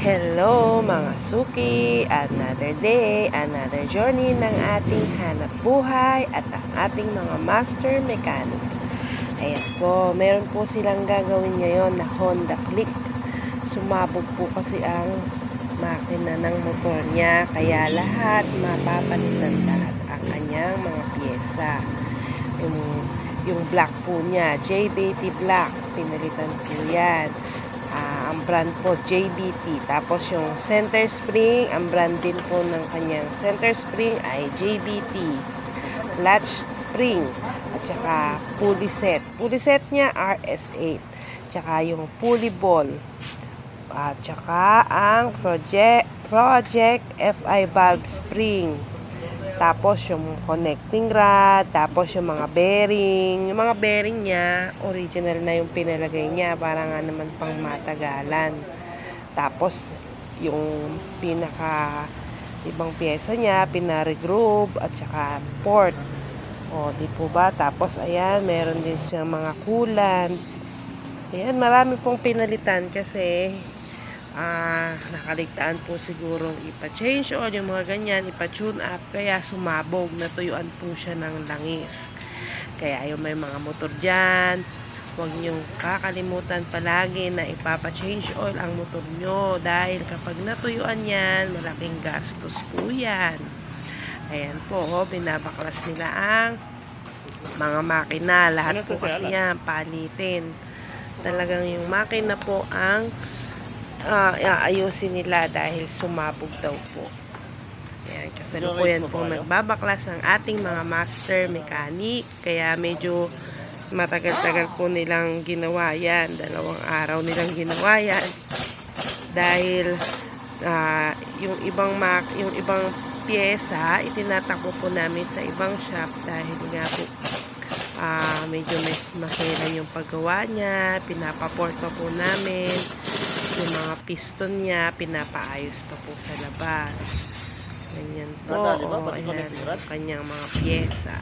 Hello mga suki! Another day, another journey ng ating hanap buhay at ang ating mga master mechanic. Ayan po, meron po silang gagawin ngayon na Honda Click. Sumabog po kasi ang makina ng motor niya, kaya lahat mapapalitan lahat ang kanyang mga pyesa. Yung black po niya, JBT Black, pinalitan po yan. Ang brand po JBT. Tapos yung center spring, ang brand din po ng kanyang center spring ay JBT. Latch spring at saka pulley set. Pulley set niya RS8. Tsaka yung pulley ball. At saka ang project FI valve spring. Tapos yung connecting rod, tapos yung mga bearing. Yung mga bearing niya, original na yung pinalagay niya para nga naman pang matagalan. Tapos yung pinaka ibang pyesa niya, pina-regroove at saka port. O, di po ba? Tapos ayan, meron din siyang mga coolant. Ayan, marami pong pinalitan kasi nakaligtaan po siguro ipa-change oil, yung mga ganyan, ipa-tune up, kaya sumabog, natuyuan po siya ng langis. Kaya yung may mga motor dyan, huwag nyong kakalimutan palagi na ipapa-change oil ang motor nyo dahil kapag natuyuan yan, malaking gastos po yan. Ayan po, binabaklas nila ang mga makina, lahat po kasi yan palitin. Talagang yung makina po ang ayusin nila dahil sumabog daw po. Ayan, kasalukuyan po nagbabaklas ang ating mga master mechanic. Kaya medyo matagal-tagal po nilang ginawa yan. 2 araw nilang ginawa yan. Dahil yung ibang pyesa, itinatakbo po namin sa ibang shop dahil nga po medyo masailan yung paggawa niya. Pinapaport pa po namin. Yung mga piston niya, pinapaayos pa po sa labas. Ganyan po. Ayan, kanyang mga pyesa.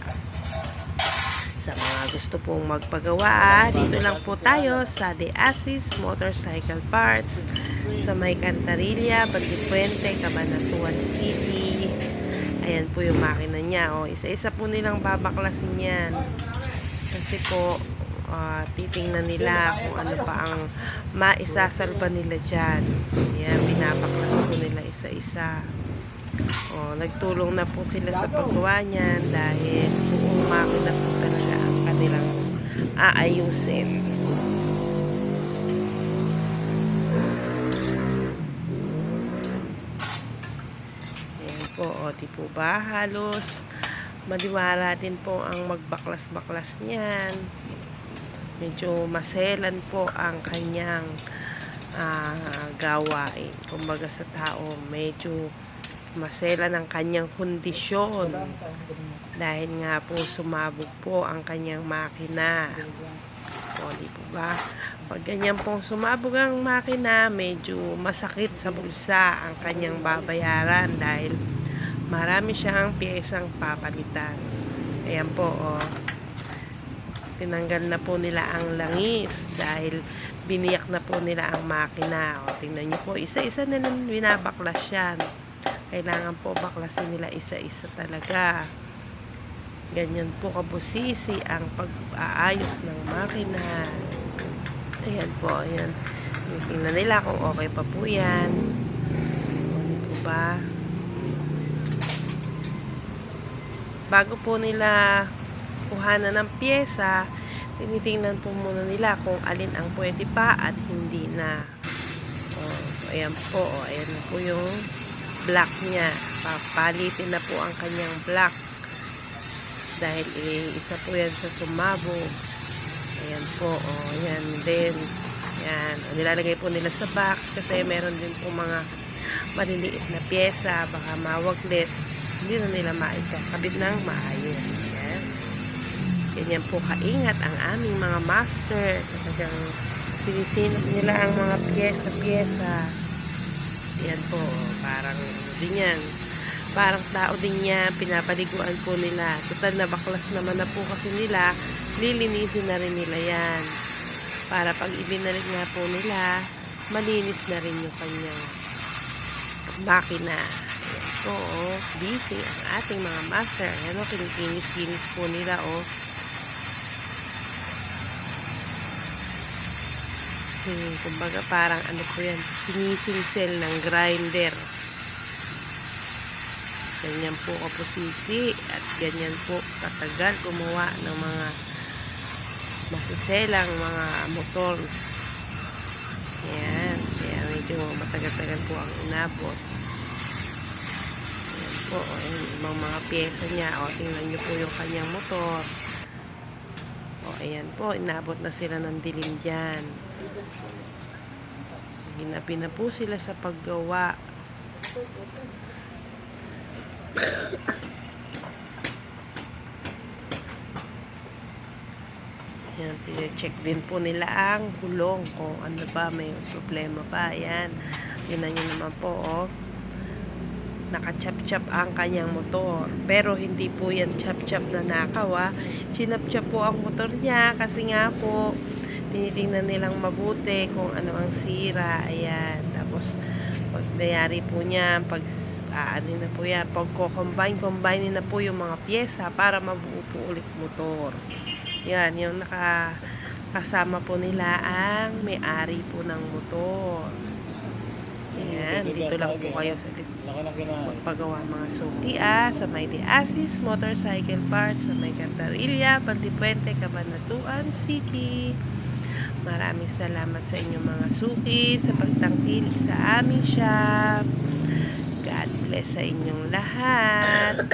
Sa mga gusto pong magpagawa, dito lang po tayo sa De Asis Motorcycle Parts sa may Cantarilla, Batipuente, Cabanatuan City. Ayan po yung makina niya. Isa-isa po nilang babaklasin yan. Kasi po, titingnan nila kung ano pa ang maisasalba nila dyan. Ayan, binabaklas po nila isa-isa. Nagtulong na po sila sa paggawa niyan dahil buong makina po talaga ang kanilang aayusin. Ayan po, di po ba? Halos maliwala din po ang magbaklas-baklas niyan. Medyo maselan po ang kanyang gawain. Kumbaga sa tao, medyo maselan ang kanyang kondisyon. Dahil nga po sumabog po ang kanyang makina. Di po ba? Pag ganyan pong sumabog ang makina, medyo masakit sa bulsa ang kanyang babayaran dahil marami siyang piyesang papalitan. Ayan po, tinanggal na po nila ang langis dahil biniyak na po nila ang makina. Tingnan nyo po, isa-isa na lang binabaklas yan. Kailangan po baklasin nila isa-isa talaga. Ganyan po kabusisi ang pag-aayos ng makina. Ayan po, ayan. Tingnan nila kung okay pa po yan. Ano po ba? Bago po nila kuhanan ng pyesa, tinitingnan po muna nila kung alin ang pwede pa at hindi na. Ayan po, ayan na po yung black niya. Papalitin na po ang kanyang black dahil isa po yan sa sumabog. Ayan po, ayan din. Ayan, nilalagay po nila sa box kasi meron din po mga maliliit na pyesa, baka mawaglit, hindi na nila maikakabit ng maayos. Ayan. Ganyan po kaingat ang aming mga master. Talagang sinisinop nila ang mga pyesa-pyesa. Yan po, parang din yan. Parang tao din yan, pinapaliguan po nila. Total na baklas naman na po kasi nila, lilinisin na rin nila yan. Para pag ibinalik nga po nila, malinis na rin yung kanyang makina. Ayan po, oh, busy ang ating mga master. Ayan o, kinikinis-kinis po nila, oh. Kumbaga parang ano po yan, sinisingsel ng grinder. Ganyan po kapusisi at ganyan po katagal gumawa ng mga masiselang mga motor. Ayan, kaya medyo matagal-tagal po ang inabot. Ayan po, ayan, ibang mga pyesa niya. O, tingnan nyo po yung kanyang motor. O, ayan po, inabot na sila ng dilim dyan. Ginabi na po sila sa paggawa. Yan, check din po nila ang gulong kung ano ba, may problema pa. Ayan, yun na nyo naman po, oh. Naka-chop-chop ang kanyang motor. Pero hindi po yan chop-chop na nakaw, ah. Chinap-chop po ang motor niya kasi nga po tinitingnan nilang mabuti kung ano ang sira. Ayan, tapos pag nangyari po niya, pag ano na po yan, pag-combine na po yung mga pyesa para mabuo po ulit motor. Yan, yung nakasama po nila ang may-ari po ng motor. Ayan, dito lang po kayo sa magpagawa mga suki, sa may Diasis Motorcycle Parts, sa may Cantarilla, Pantipuente, Cabanatuan City. Maraming salamat sa inyong mga suki sa pagtangkilik sa aming shop. God bless sa inyong lahat.